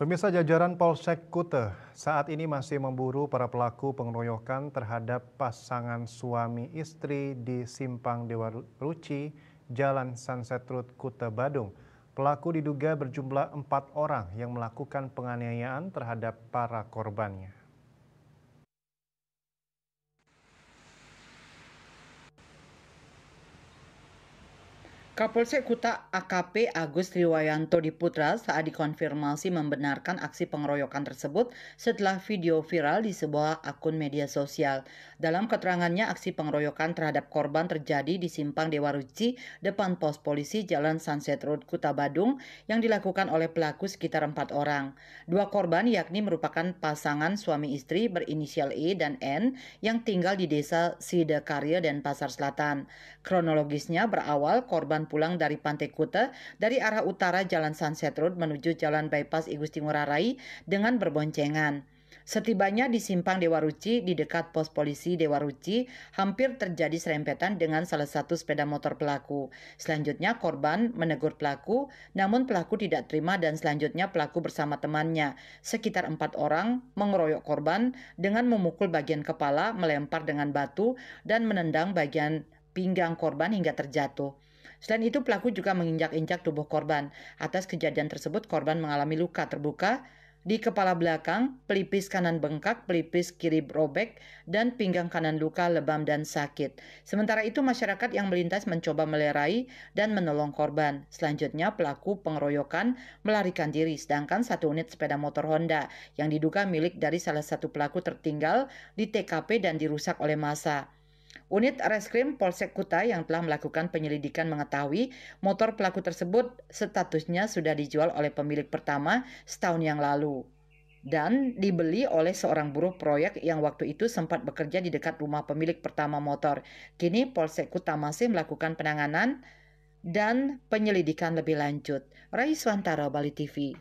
Pemirsa jajaran Polsek Kute saat ini masih memburu para pelaku pengeroyokan terhadap pasangan suami istri di Simpang Dewa Ruci, Jalan Sunset Road, Kute, Badung. Pelaku diduga berjumlah 4 orang yang melakukan penganiayaan terhadap para korbannya. Kapolsek Kuta AKP Agus Triwayanto Diputra saat dikonfirmasi membenarkan aksi pengeroyokan tersebut setelah video viral di sebuah akun media sosial. Dalam keterangannya, aksi pengeroyokan terhadap korban terjadi di Simpang Dewa Ruci depan pos polisi Jalan Sunset Road, Kuta, Badung yang dilakukan oleh pelaku sekitar 4 orang. Dua korban yakni merupakan pasangan suami istri berinisial E dan N yang tinggal di desa Sidekarya dan Pasar Selatan. Kronologisnya berawal korban pulang dari Pantai Kuta dari arah utara Jalan Sunset Road menuju Jalan Bypass I Gusti Ngurah Rai dengan berboncengan. Setibanya di Simpang Dewa Ruci di dekat pos polisi Dewa Ruci, hampir terjadi serempetan dengan salah satu sepeda motor pelaku. Selanjutnya korban menegur pelaku, namun pelaku tidak terima dan selanjutnya pelaku bersama temannya, sekitar 4 orang, mengeroyok korban dengan memukul bagian kepala, melempar dengan batu, dan menendang bagian pinggang korban hingga terjatuh. Selain itu, pelaku juga menginjak-injak tubuh korban. Atas kejadian tersebut, korban mengalami luka terbuka di kepala belakang, pelipis kanan bengkak, pelipis kiri robek, dan pinggang kanan luka lebam dan sakit. Sementara itu, masyarakat yang melintas mencoba melerai dan menolong korban. Selanjutnya, pelaku pengeroyokan melarikan diri, sedangkan satu unit sepeda motor Honda yang diduga milik dari salah satu pelaku tertinggal di TKP dan dirusak oleh massa. Unit Reskrim Polsek Kuta yang telah melakukan penyelidikan mengetahui motor pelaku tersebut statusnya sudah dijual oleh pemilik pertama setahun yang lalu dan dibeli oleh seorang buruh proyek yang waktu itu sempat bekerja di dekat rumah pemilik pertama motor. Kini Polsek Kuta masih melakukan penanganan dan penyelidikan lebih lanjut. Raiswantara, Bali TV.